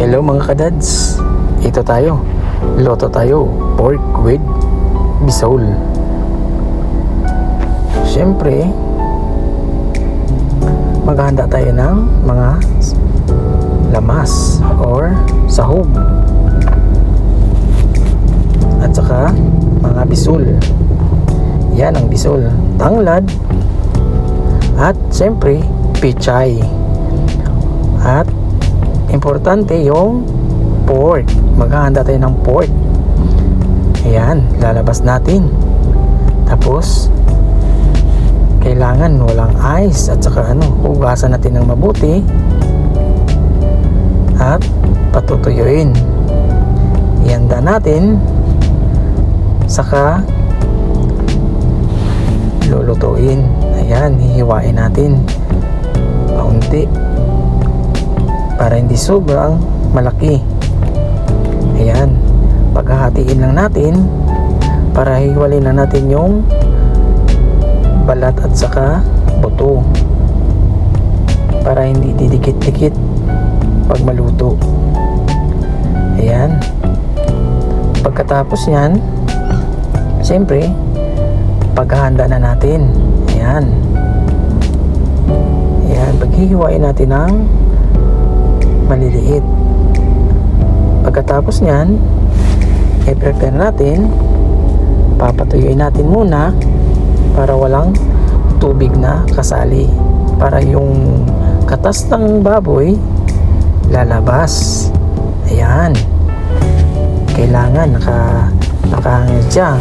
Hello mga kadads, ito tayo, loto tayo, pork with bisol. Siyempre, maghahanda tayo ng mga lamas or sahog at saka mga bisol. Yan ang bisol, tanglad at siyempre pichay. At importante yung pork. Maghahanda tayo ng pork. Ayan, lalabas natin. Tapos kailangan walang ice at saka hugasan natin ng mabuti at patutuyuin. Ihanda natin, saka lulutuin. Ayan, hihiwain natin paunti para hindi sobrang malaki. Ayan, paghahatiin lang natin para hiwalin na natin yung balat at saka buto para hindi didikit-dikit pag maluto. Ayan, pagkatapos yan, siyempre paghahanda na natin. Ayan, ayan, paghihiwain natin ng maliliit. Pagkatapos nyan, i-prepare natin, papatuyuin natin muna para walang tubig na kasali, para yung katas ng baboy lalabas. Ayan, kailangan nakahangil siya.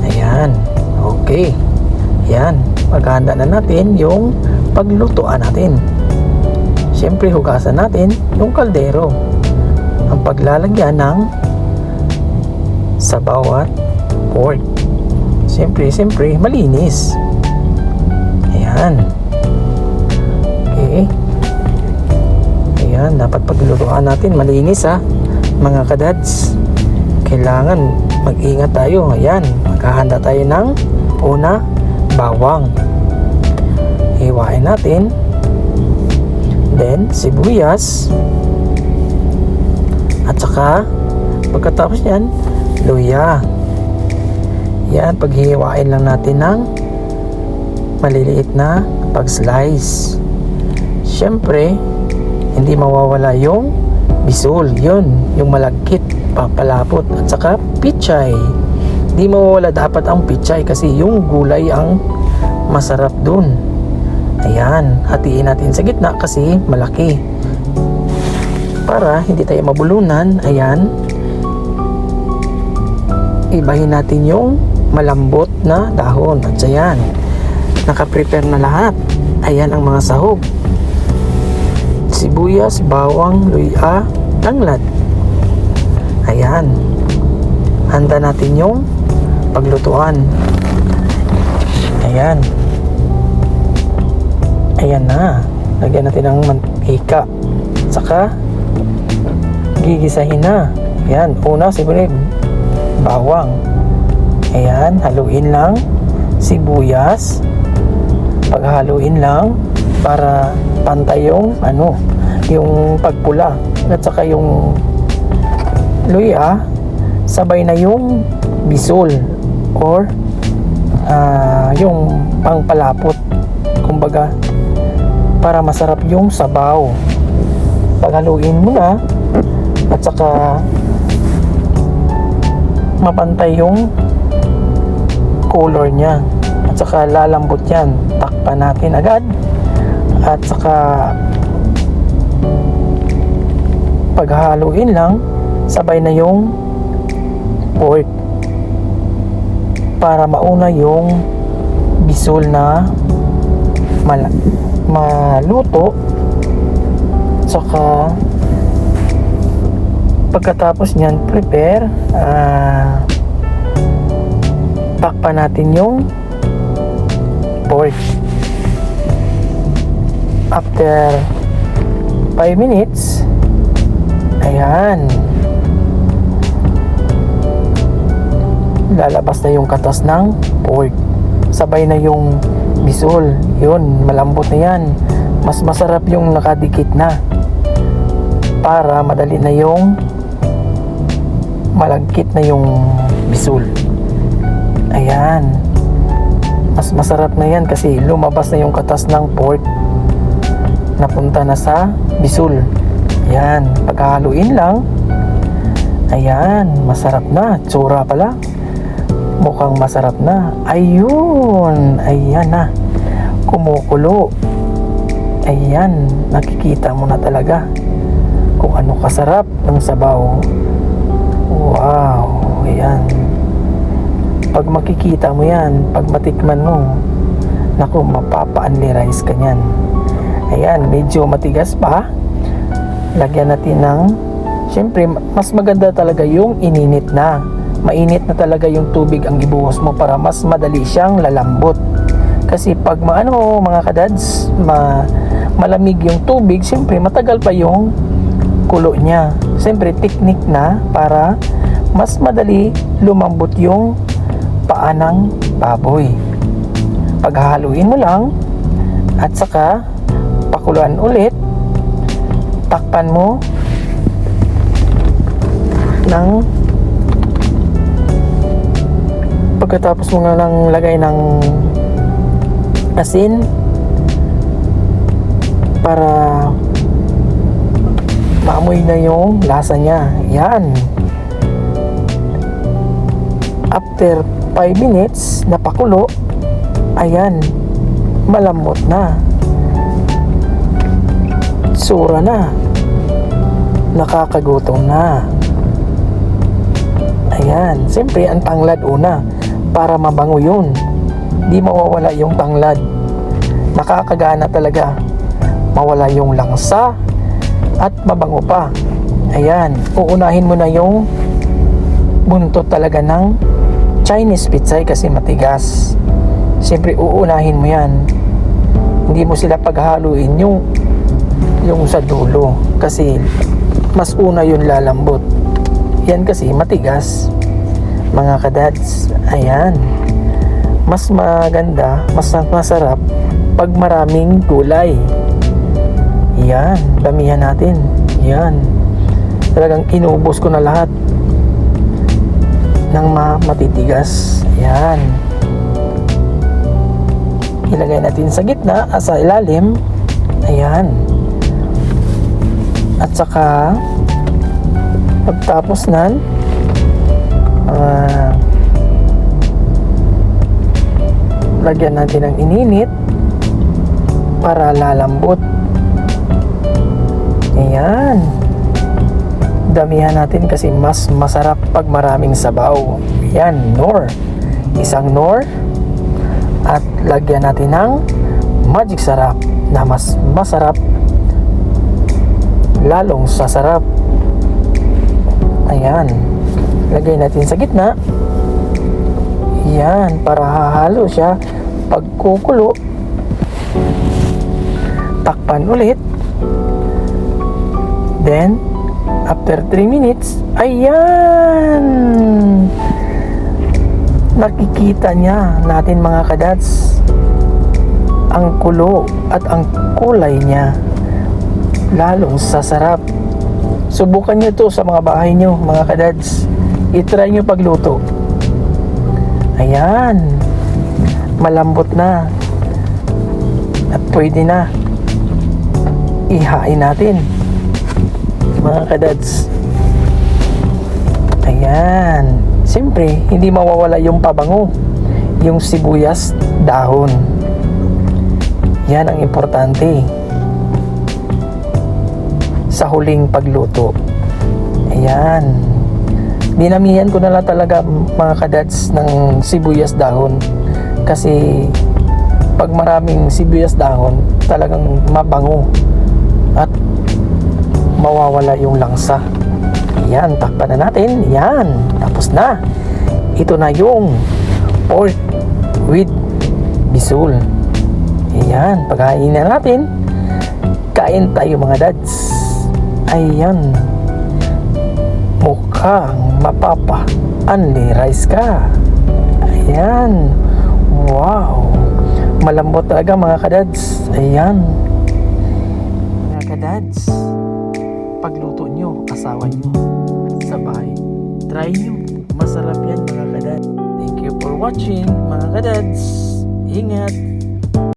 Ayan, okay. Ayan, maghahanda na natin yung paglutuan natin. Siyempre, hugasan natin yung kaldero. Ang paglalagyan ng sabaw at pork. Siyempre, malinis. Ayan. Okay. Ayan, dapat paglulutuan natin malinis mga kadads. Kailangan mag-ingat tayo. Ayan, maghahanda tayo ng una, bawang. Hiwain natin. Then, sibuyas. At saka, pagkatapos yan, luya. Yan, paghihiwain lang natin ng maliliit na pag-slice. Siyempre, hindi mawawala yung bisol. Yun, yung malagkit, papalapot. At saka, pichay. Hindi mawawala dapat ang pichay kasi yung gulay ang masarap dun. Ayan, hatiin natin sa gitna kasi malaki. Para hindi tayo mabulunan, ayan, ibahin natin yung malambot na dahon. At ayan, nakaprepare na lahat. Ayan ang mga sahog: sibuyas, bawang, luya, tanglad. Ayan, handa natin yung paglutuan. Ayan. Ayan na, lagyan natin ng mantika, saka gigisahin na. Ayan, una siguro bawang. Ayan, haluin lang sibuyas. Paghaluin lang para pantay yung yung pagpula. At saka yung luya, sabay na yung bisol or yung pangpalapot, kumbaga, para masarap yung sabaw. Paghaluin mo na at saka mapantay yung color niya at saka lalambot yan, takpan natin agad. At saka paghaluin lang, sabay na yung pork para mauna yung bisol na maluto. Saka pagkatapos nyan, prepare, takpan natin yung pork. After 5 minutes, ayan, lalabas na yung katas ng pork, sabay na yung bisol. Yun, malambot na yan. Mas masarap yung nakadikit na. para madali na yung malagkit na yung bisul. Ayan, mas masarap na yan kasi lumabas na yung katas ng pork, napunta na sa bisul. Ayan, paghahaluin lang. Ayan, masarap na. Tsura pala, mukhang masarap na. Ayun, ayan na, kumukulo. Ayan, nakikita mo na talaga kung ano kasarap ng sabaw. Wow, ayan. Pag makikita mo yan, pag matikman mo, naku, mapapa-unli-rice ka nyan. Ayan, medyo matigas pa. Lagyan natin ng, syempre, mas maganda talaga yung ininit na. Mainit na talaga yung tubig ang ibuhos mo para mas madali siyang lalambot. Kasi pag mga kadads, malamig yung tubig, syempre matagal pa yung kulo niya. Syempre technique na para mas madali lumambot yung paa ng baboy. Paghahaluin mo lang at saka pakuluan ulit, takpan mo ng pagkatapos mo nga lang lagay ng asin para maamoy na yung lasa niya. Yan, after 5 minutes na pakulo, ayan, malambot na, sura na, nakakagutom na. Ayan, siyempre ang tanglad una para mabango yun, di mawawala yung tanglad. Nakakagana talaga, mawala yung langsa at mabango pa. Ayan, uunahin mo na yung buntot talaga ng Chinese pitsay kasi matigas. Siyempre uunahin mo yan, hindi mo sila paghaluin yung sa dulo kasi mas una yun lalambot. Yan kasi matigas, mga kadads. Ayan, mas maganda, mas masarap pag maraming gulay. Yan, damihan natin. Yan, talagang inubos ko na lahat ng matitigas. Yan, ilagay natin sa gitna, sa ilalim. Ayan, at saka pagtapos nan lagyan natin ng ininit para lalambot. Ayan, damihan natin kasi mas masarap pag maraming sabaw. Ayan, nor, isang nor, at lagyan natin ng magic sarap na mas masarap, lalong sasarap. Ayan, lagay natin sa gitna. Yan, para hahalo siya. Pagkukulo, takpan ulit. Then after 3 minutes, ayan, nakikita niya natin mga kadads ang kulo at ang kulay niya, lalong sasarap. Subukan nyo to sa mga bahay nyo, mga kadads. I-try nyo pagluto. Ayan, malambot na at pwede na ihain natin, mga kadads. Ayan, siyempre hindi mawawala yung pabango, yung sibuyas dahon. Yan ang importante sa huling pagluto. Ayan, dinamihan ko na lang talaga, mga kadads, ng sibuyas dahon kasi pag maraming sibuyas dahon talagang mabango at mawawala yung langsa. Ayan, takpan na natin. Yan, tapos na. Ito na yung pork with bisul. Ayan, pagkain na natin. Kain tayo, mga dads. Ayan, mukhang mapapa-unli-rice ka. Ayan, wow, malambot talaga, mga kadads. Ayan, mga kadads, pagluto nyo, asawa nyo sa bahay. Try nyo. Masarap yan mga kadad. Thank you for watching mga kadads. Ingat!